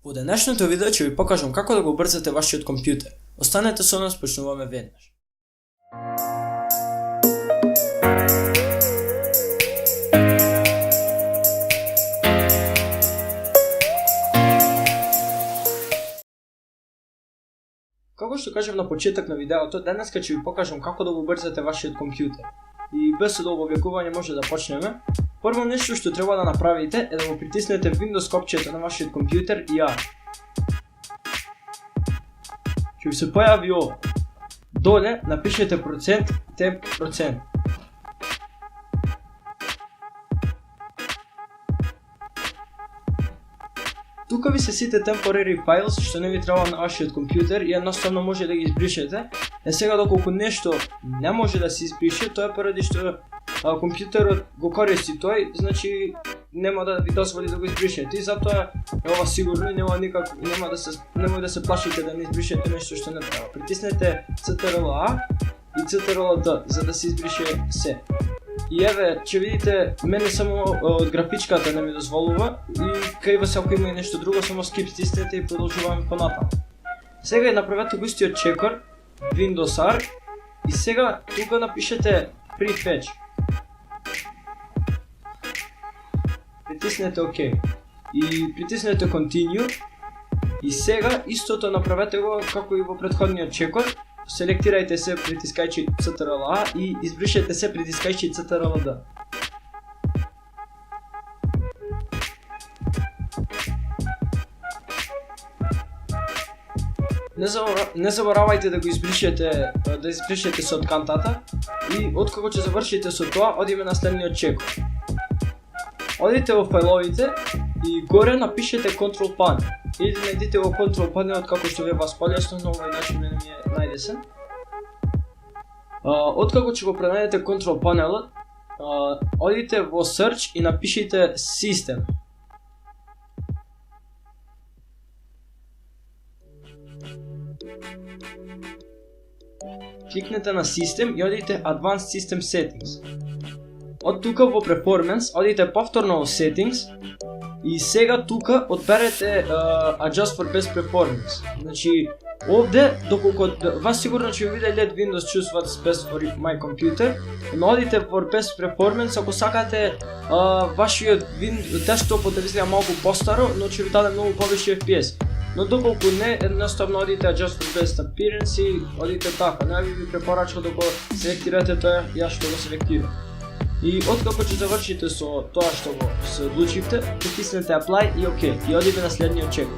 Во денешното видео ќе ви покажам како да го убрзате вашиот компјутер. Останете со нас, почнуваме веднаш. Како што кажав на почеток на видеото, денеска ќе ви покажам како да го убрзате вашиот компјутер. И без одолговекување може да почнеме. Прво нешто што треба да направите е да го притиснете Windows копчето на вашиот компјутер и R. Ќе ви се појави ова. Доле напишете процент, темп, процент. Тука ви се сите temporary files што не ви треба на вашиот компјутер и едноставно може да ги избришете. Сега доколку нешто не може да се избрише, тоа е поради што компјутерот го користи тој, значи нема да ви дозволи да го избришете. И затоа е ова сигурно и немој да се плашите да не избришете нешто што не треба. Притиснете Ctrl+A и Ctrl+D за да се избрише се. И еве, ќе видите, мене само од графичката не ми дозволува и кај вас ако има и нешто друго, само skip стиснете и продолжуваме понатаму. Сега направете го истиот чекор, Windows R, и сега тука напишете prefetch. Притиснете OK и притиснете Continue и сега истото направете го како и во претходниот чекор. Селектирајте се притискајќи Ctrl+A и избришете се притискајќи Ctrl+D. Не заборавајте да го избришете со кантата и откако ќе завршите со тоа, одиме на следниот чекор. Одите во фајловите и горе напишете Control Panel. Или најдите во Control Panel како што ви е вас полесно, но овој начин мене ми е најдесен. Откако ќе го пронајдете Control Panel, одите во Search и напишите System. Кликнете на System и одите Advanced System Settings. Од тука во Performance одите повторно во Settings и сега тука одберете Adjust for Best Performance. Значи овде, доколку вас сигурно ќе ви биде Let Windows choose what's best for my computer, но одите во Best Performance ако сакате вашиот десктопот да изгледа малку постаро, но ќе ви даде многу повише FPS. Но доколку не, едноставно одите Adjust for Best Appearance и одите така. Не ви препорачам да го селектирате тоа, јас што го селектирам. И откако ќе завршите со тоа што го се одлучивте, притиснете Apply и OK и одиме на следниот чек.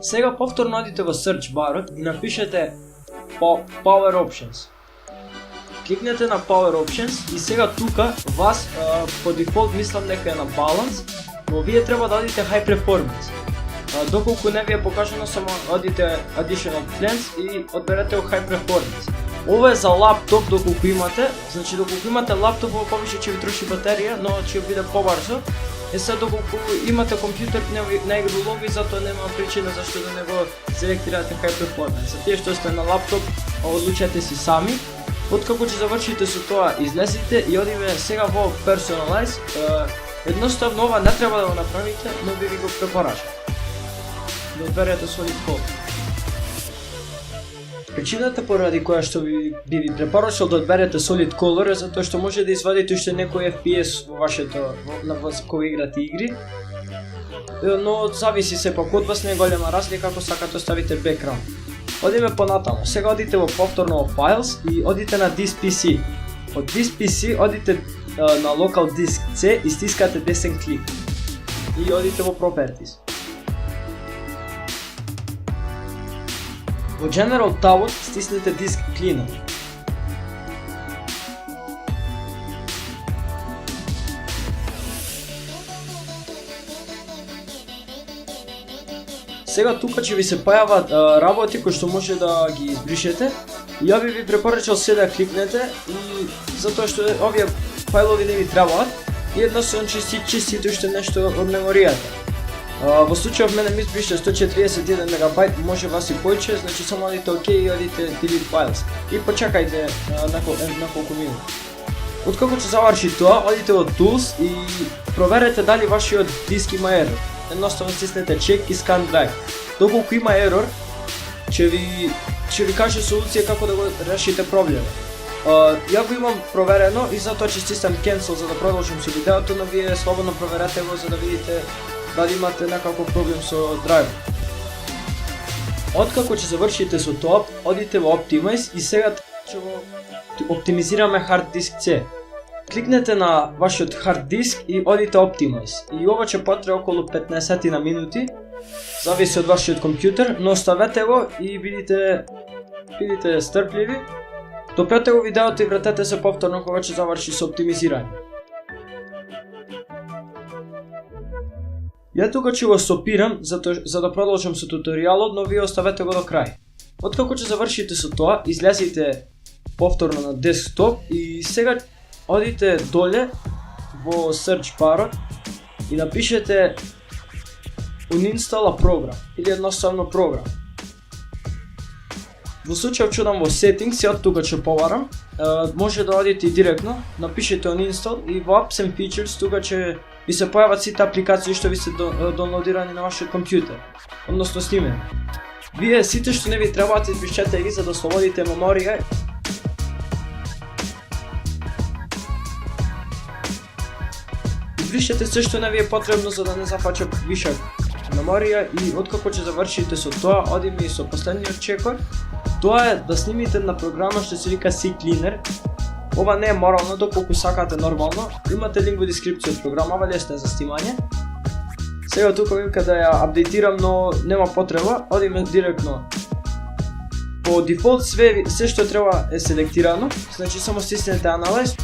Сега повторно одите во Search барот и напишете Power Options. Кликнете на Power Options и сега тука вас по дефолт мислам дека е на Balance, но вие треба да одите High Performance. Доколку не ви е покажано, само одите Additional Plans и одберете High Performance. Ова е за лаптоп доколку имате, значи доколку имате лаптоп повише ќе ви троши батерија, но ќе биде побрзо. Сега доколку имате компјутер не го лови, затоа нема причина зашто да не го селектирате High Performance. За тие што сте на лаптоп, одлучете си сами. Откако ќе завршите со тоа, излезите и одиме сега во Personalize. Едноставно ова не треба да го направите, но би ви го препорачам. Да одберете Solid Color. Причината поради која што би ви препорачал да одберете Solid Color е затоа што може да извадите уште некој FPS во вашето кога играте игри. Но зависи сепак од вас, не е голема разлика ако сакате да ставите background. Одиме понатаму. Сега одите во повторно во Files и одите на Disk PC. Од Disk PC одите на Local Disk C и стискате десен клик. И одите во Properties. Во General табот стиснете Disk Cleaner. Сега тука ќе ви се појават работи кои што може да ги избришете. И ја би ви препорачал се да кликнете и затоа што овие фајлови не ви требаат и едноставно чистите уште нешто од меморијата. Во случајот мене ми избрише 141 мегабајт, може вас и повеќе, значи само одите ОК и одите delete files. И почекајте неколку минути. Откако ќе заврши тоа, одите во Tools и проверете дали вашиот диск има ерор. Едноставно стиснете check и scan drive. Доколку има ерор, ќе ви каже солуција како да го решите проблемот. Ја го имам проверено и затоа ќе стиснам cancel за да продолжам со видеото, но вие слободно проверете го за да видите дали имате некаков проблем со драйвот. Откако ќе завршите со тоа, одите во Optimize и сега ќе го оптимизираме hard disk C. Кликнете на вашиот hard disk и одите Optimize. И ова ќе потреба околу 15 на минути, зависи од вашиот компјутер, но оставете го и бидите стрпливи. Допрете го видеото и вратете се повторно кога ќе заврши со оптимизирање. Ја тука ќе го стопирам за да продолжам со туторијалот, но вие оставете го до крај. Откако ќе завршите со тоа, излезите повторно на десктоп и сега одите доле во search барот и напишете uninstall a program или едноставно програм. Во случај чудам во settings, ја тука ќе поварам, може да одите директно, напишете uninstall и во apps and features тука ќе ви се појават сите апликации што ви се доwnloadирани на вашиот компјутер, односно снимени. Вие сите што не ви требаат избришете ги за да слободите меморија. Избришете се што не ви е потребно за да не зафача вишак меморија и откако ќе завршите со тоа, одиме и со последниот чекор. Тоа е да снимите на програма што се вика CCleaner. Ова не е морално, доколку сакате нормално. Имате линк во дескрипција од програмава, лесна е за снимање. Сега тука вика да ја апдейтирам, но нема потреба. Одиме директно. По дефолт се што треба е селектирано, значи само стиснете Analyze.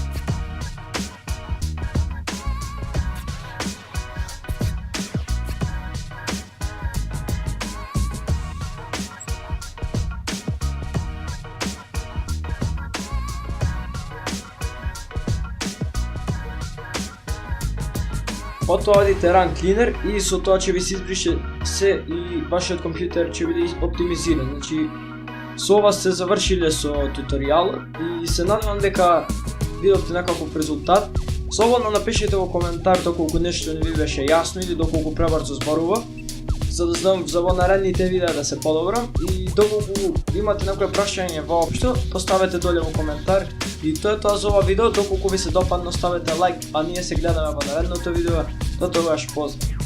Потоа одите Run Cleaner и со тоа ќе ви се избрише се и вашиот компјутер ќе биде оптимизиран. Значи, со ова сте завршиле со туторијалот и се надевам дека видовте некаков резултат. Слободно напишете во коментар доколку нешто не ви беше јасно или доколку пребрзо зборува, за да знам за во наредните видеа да се подобрам и доколку имате некое прашање воопшто, поставете доле во коментар. И тоа е тоа за ова видео, доколку ви се допадна оставете лайк, а ние се гледаме во наредното видео. До тогаш, поздрав!